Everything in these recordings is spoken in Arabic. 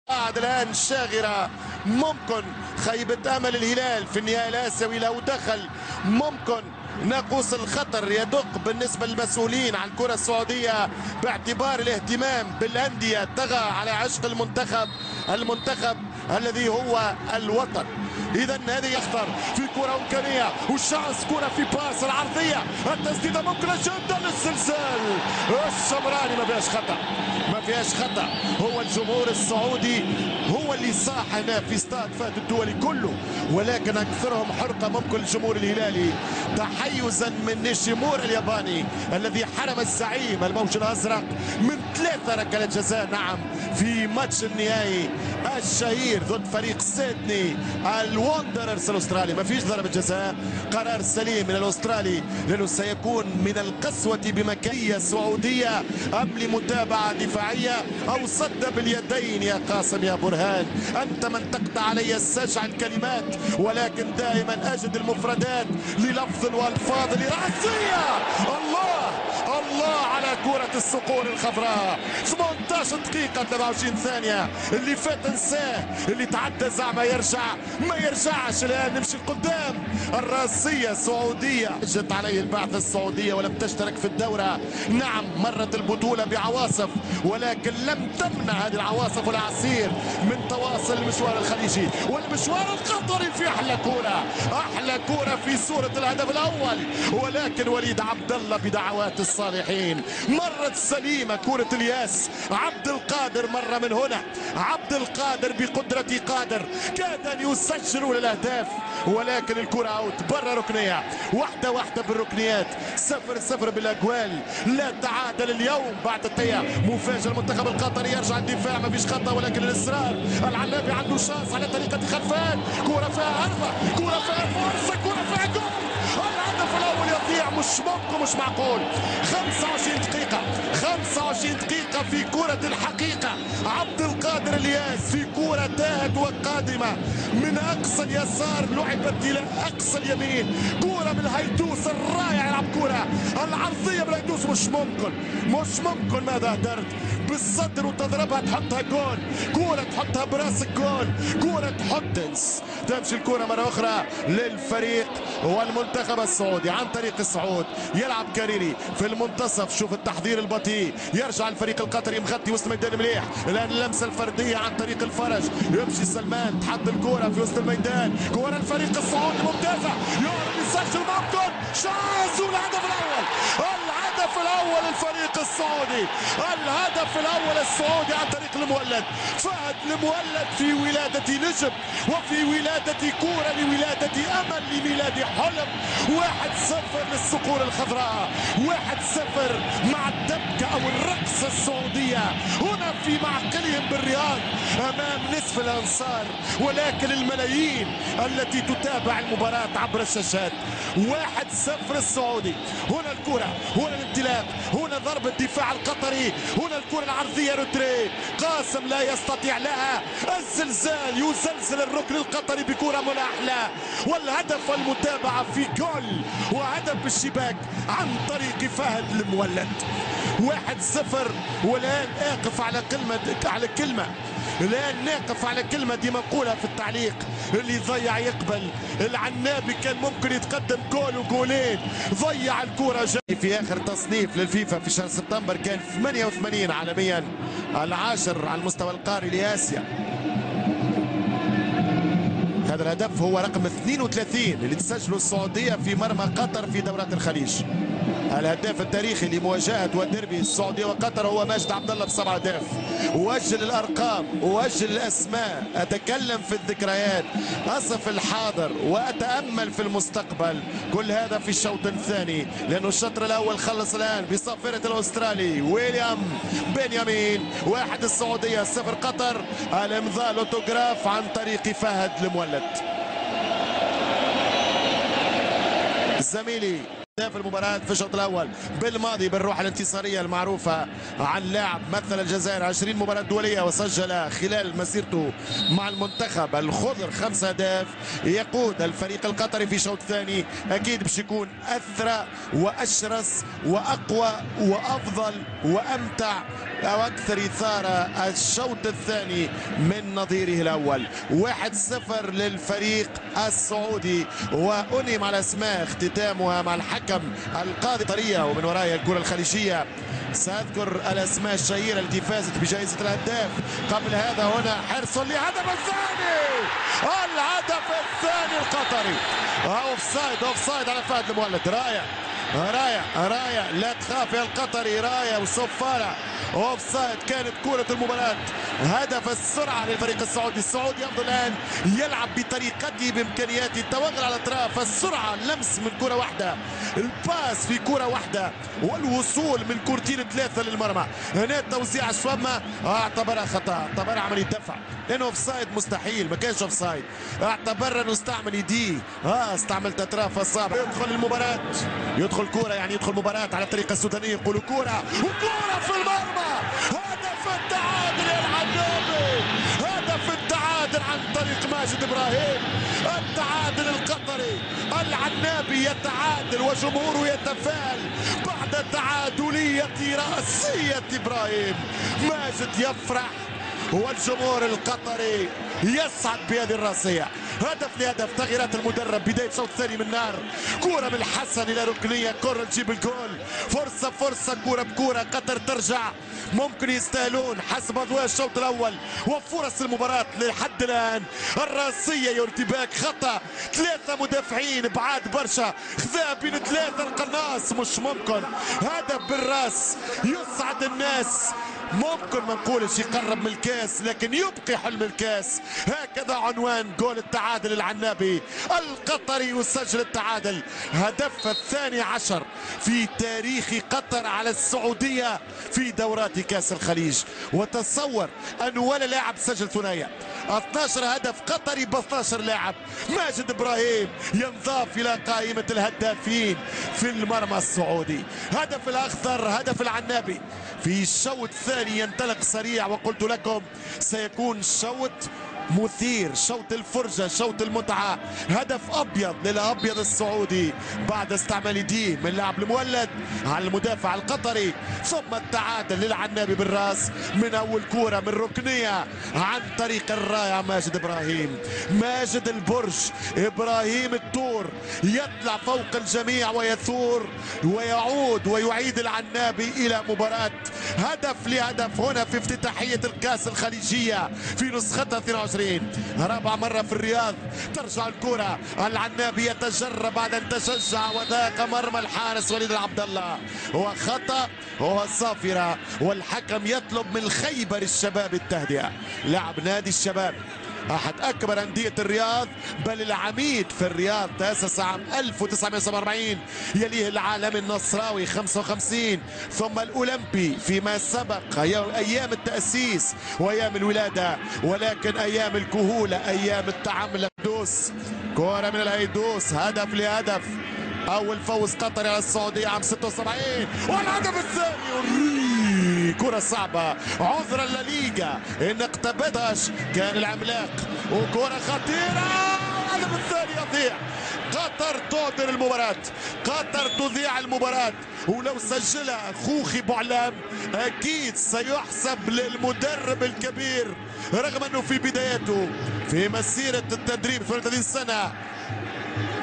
بعد الآن شاغرة، ممكن خيبة أمل الهلال في النهائي الآسيوي لو دخل، ممكن ناقوس الخطر يدق بالنسبة للمسؤولين عن الكرة السعودية باعتبار الاهتمام بالأندية طغى على عشق المنتخب الذي هو الوطن. إذا هذه يخطر في كرة إمكانية وشانس، كرة في باس العرضية، التسديدة ممكنة جدا للزلزال الشمراني، ما فيهاش خطأ. هو الجمهور السعودي هو اللي صاح هنا في استاد فهد الدولي كله، ولكن أكثرهم حرقة ممكن الجمهور الهلالي تحيزا من نيشيمورا الياباني الذي حرم الزعيم الموج الأزرق من 3 ركلات جزاء، نعم، في ماتش النهائي الشهير ضد فريق سيدني الوندررز الأسترالي. ما فيش ضربة جزاء، قرار سليم من الأسترالي لأنه سيكون من القسوة بمكانية سعودية أم لمتابعة دفاعية أو صد باليدين. يا قاسم يا برهان، أنت من تقطع علي السجع الكلمات، ولكن دائما أجد المفردات للفظ والفاظ لرأسية. الله على كرة الصقور الخضراء، 18 دقيقة 23 ثانية، اللي فات انساه، اللي تعدى زعما ما يرجعش. الآن نمشي لقدام. الراسية السعودية جت عليه البعثة السعودية ولم تشترك في الدورة، نعم مرت البطولة بعواصف، ولكن لم تمنع هذه العواصف والعسير من تواصل المشوار الخليجي والمشوار القطري في أحلى كرة في صورة الهدف الأول. ولكن وليد عبد الله بدعوات الصالحين مرت سليمة، كرة الياس عبد القادر مرة من هنا، عبد القادر بقدرة قادر كاد أن يسجل الأهداف، ولكن الكرة أوت برا ركنية، واحدة بالركنيات، 0-0 بالأجوال، لا تعادل اليوم بعد التيا. مفاجأة المنتخب القطري، يرجع الدفاع، ما فيش خطأ ولكن الإصرار. العنابي عنده شانس على طريقة خلفان، كرة فيها عرضة، كرة فيها فرصة، كرة فيها جول. الهدف الأول يضيع، مش معقول. 25 دقيقة في كرة الحقيقة. عبد القادر الياس في كرة تاهت وقادمة من أقصى اليسار لعبت إلى أقصى اليمين، كرة من الهيدوس الرائع، يلعب كرة العرضية من الهيدوس، مش ممكن ماذا درت بالصدر وتضربها تحطها جول، كرة تحطها براسك جول، كرة تمشي الكرة مرة أخرى للفريق والمنتخب السعودي عن طريق الصعود. يلعب كاريري في المنتصف، شوف التحضير البطيء، يرجع الفريق القطري مغطي وسط الميدان مليح. الآن اللمسة الفردية عن طريق الفرج، يمشي سلمان، تحط الكرة في وسط الميدان، كرة الفريق السعودي ممتازة، يقرب يسجل ممكن، شانس والهدف الأول الفريق السعودي، الهدف الأول السعودي عن طريق المولد. فهد المولد في ولادة نجم، وفي ولادة كورة لولادة أمل، لميلاد حلم. 1-0 للصقور الخضراء، 1-0 مع الدبكة أو الرقصة السعودية هنا في معقلهم بالرياض أمام نصف الأنصار، ولكن الملايين التي تتابع المباراة عبر الشاشات. 1-0 السعودي. هنا الكرة، هنا الانطلاق، هنا ضرب الدفاع القطري، هنا الكرة العرضية روتري، قاسم لا يستطيع لها الزلزال، يزلزل الركن القطري بكرة ملاحلة، والهدف والمتابعة في جول وهدف بالشباك عن طريق فهد المولد. 1-0. والآن أقف على كلمة الآن نقف على كلمة دي مقولة في التعليق، اللي ضيع يقبل. العنابي كان ممكن يتقدم جول وجولين، ضيع الكرة. في آخر تصنيف للفيفا في شهر سبتمبر كان 88 عالميا، العاشر على المستوى القاري لآسيا. هذا الهدف هو رقم 32 اللي تسجله السعودية في مرمى قطر في دورات الخليج. الهداف التاريخي لمواجهة وديربي السعودية وقطر هو ماجد عبد الله ب7 أهداف. أؤجل الأرقام، أؤجل الأسماء، أتكلم في الذكريات، أصف الحاضر وأتأمل في المستقبل. كل هذا في الشوط الثاني، لأنه الشطر الأول خلص الآن بصافرة الأسترالي ويليام بنيامين. 1 السعودية 0 قطر. الإمضاء الأوتوغراف عن طريق فهد المولد. زميلي في المباراة في الشوط الأول بالماضي بالروح الانتصارية المعروفة عن لاعب مثل الجزائر 20 مباراة دولية وسجل خلال مسيرته مع المنتخب الخضر 5 أهداف. يقود الفريق القطري في الشوط الثاني، أكيد باش يكون أثرى وأشرس وأقوى وأفضل وأمتع أو أكثر إثارة الشوط الثاني من نظيره الأول. 1-0 للفريق السعودي، وأنهم على أسماء اختتامها مع الحكم القاضي طرية ومن وراء الكرة الخليجية. سأذكر الأسماء الشهيرة التي فازت بجائزة الهداف قبل هذا. هنا حرص لهدف الثاني، الهدف الثاني القطري. أوفسايد على فهد المولد. راية لا تخاف يا القطري، راية وصفارة اوفسايد. كانت كرة المباراة هدف السرعة للفريق السعودي. السعودي يفضل الآن يلعب بطريقته بإمكانياته، التوغل على الأطراف، السرعة، لمس من كرة واحدة، الباس في كرة واحدة، والوصول من كورتين 3 للمرمى. هنا التوزيع الشوامة اعتبرها خطأ، اعتبرها عملية دفع، لأنه اوفسايد مستحيل، ما كانش اوفسايد. اعتبر انه استعمل يديه، استعملت اطراف اصابع. يدخل المباراة، يدخل كرة، يعني يدخل مباراة على الطريقة السودانية. يقولوا كرة وكرة في المرمى. هدف التعادل يا العنابي، هدف التعادل عن طريق ماجد ابراهيم. التعادل القطري، العنابي يتعادل وجمهوره يتفائل بعد تعادلية رأسية ابراهيم. ماجد يفرح والجمهور القطري يسعد بهذه الراسية. هدف لهدف، تغييرات المدرب، بداية شوط ثاني من نار. كرة من الحسن إلى ركنية، كرة تجيب الجول. فرصة كرة بكرة، قطر ترجع، ممكن يستاهلون حسب أضواء الشوط الأول وفرص المباراة لحد الآن. الراسية ارتباك، خطأ، 3 مدافعين بعاد برشا، خذا بين 3 القناص، مش ممكن. هدف بالراس يسعد الناس، ممكن ما نقولش يقرب من الكاس لكن يبقي حلم الكاس. هكذا عنوان جول التعادل العنابي. القطري يسجل التعادل، هدف الثاني عشر في تاريخ قطر على السعودية في دورات كاس الخليج. وتصور أن ولا لاعب سجل ثنائية، 12 هدف قطري ب 12 لاعب. ماجد ابراهيم ينضاف الى قائمة الهدافين في المرمى السعودي. هدف الاخضر، هدف العنابي في الشوط الثاني ينطلق سريع، وقلت لكم سيكون شوط مثير، شوط الفرجة، شوط المتعة. هدف أبيض للأبيض السعودي بعد استعمال يديه من لاعب المولد على المدافع القطري، ثم التعادل للعنابي بالراس من أول كورة من ركنية عن طريق الرائع ماجد إبراهيم. ماجد البرج، إبراهيم الطور، يطلع فوق الجميع ويثور ويعود ويعيد العنابي إلى مباراة هدف لهدف هنا في افتتاحية الكاس الخليجية في نسختها 22. رابع مرة في الرياض ترجع الكرة، العنابي يتجرب بعد ان تشجع وذاق مرمى الحارس وليد عبد الله. هو خطأ، هو صافرة، والحكم يطلب من خيبر الشباب التهدئة. لاعب نادي الشباب أحد أكبر أندية الرياض، بل العميد في الرياض، تأسس عام 1947، يليه العالمي النصراوي 55، ثم الأولمبي فيما سبق أيام التأسيس وأيام الولادة، ولكن أيام الكهولة، أيام التعامل. الهيدوس، كرة من الهيدوس، هدف لهدف. أول فوز قطري على السعودية عام 76، والهدف الثاني كرة صعبة، عذرا لليغا إن اقتبضهاش، كان العملاق، وكرة خطيرة، الهدف الثاني يضيع. قطر تودر المباراة، قطر تذيع المباراة، ولو سجلها خوخي بوعلام أكيد سيحسب للمدرب الكبير، رغم أنه في بداياته في مسيرة التدريب 33 سنة،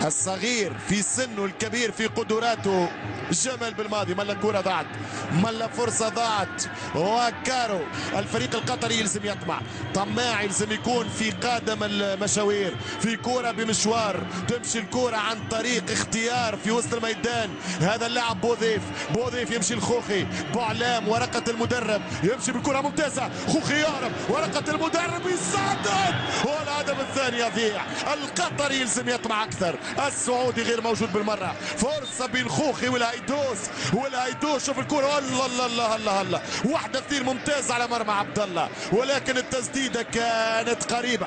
الصغير في سنه الكبير في قدراته. جمال بالماضي، ملا كرة ضاعت، ملا فرصة ضاعت، وكارو. الفريق القطري يلزم يطمع، طماع، يلزم يكون في قادم المشاوير، في كرة بمشوار، تمشي الكرة عن طريق اختيار في وسط الميدان. هذا اللاعب بوظيف يمشي الخوخي، بوعلام، ورقة المدرب، يمشي بالكرة ممتازة، خوخي يهرب، ورقة المدرب يسدد، والهدف الثاني يضيع. القطري يلزم يطمع أكثر، السعودي غير موجود بالمرة. فرصة بين خوخي والهيدوس، شوف الكرة، الله واحدة اثنين ممتازة على مرمى عبد الله، ولكن التسديدة كانت قريبة.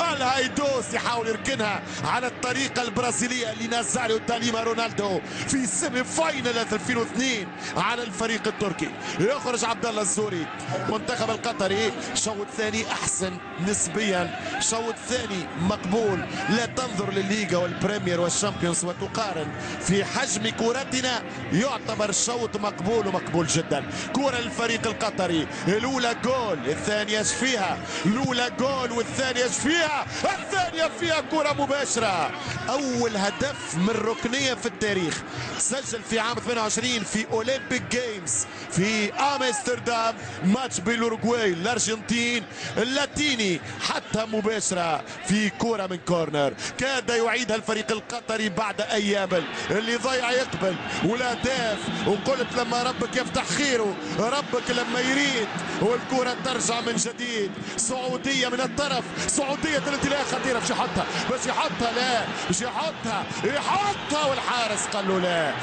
الهيدوس يحاول يركنها على الطريقة البرازيلية اللي نزل تعليمها رونالدو في سيمي فاينل 2002 على الفريق التركي. يخرج عبد الله الزوري. منتخب القطري شوط ثاني أحسن نسبيا، شوط ثاني مقبول. نقول لا تنظر للليغا والبريمير والشامبيونز وتقارن في حجم كورتنا، يعتبر الشوط مقبول ومقبول جدا. كرة للفريق القطري، الأولى جول، الثانية فيها، الأولى جول والثانية فيها، الثانية فيها كرة مباشرة. أول هدف من ركنية في التاريخ سجل في عام 28 في أولمبيك جيمز في أمستردام، ماتش بين الأوروغواي الأرجنتين، اللاتيني حتى مباشرة في كرة من كورنر. كاد يعيدها الفريق القطري بعد أيام، اللي ضيع يقبل والأهداف. وقلت لما ربك يفتح خيره، ربك لما يريد والكرة ترجع من جديد. سعودية من الطرف، سعودية الانطلاق خطيرة، باش يحطها، باش يحطها، لا باش يحطها، يحطها والحارس قال له لا،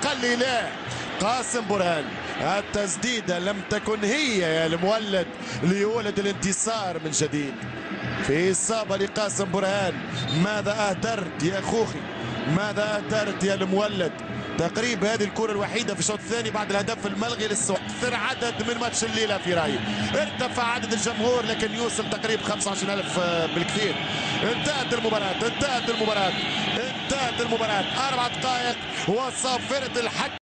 قال لي لا. قاسم برهان، التسديدة لم تكن هي يا المولد ليولد الانتصار من جديد. في إصابة لقاسم برهان، ماذا أهدرت يا خوخي، ماذا أهدرت يا المولد. تقريبا هذه الكرة الوحيدة في الشوط الثاني بعد الهدف الملغي للسعودية. أكثر عدد من ماتش الليلة في رأيي. ارتفع عدد الجمهور لكن يوصل تقريبا 25,000 بالكثير. انتهت المباراة، انتهت المباراة، انتهت المباراة. 4 دقائق وصافرة الحكم.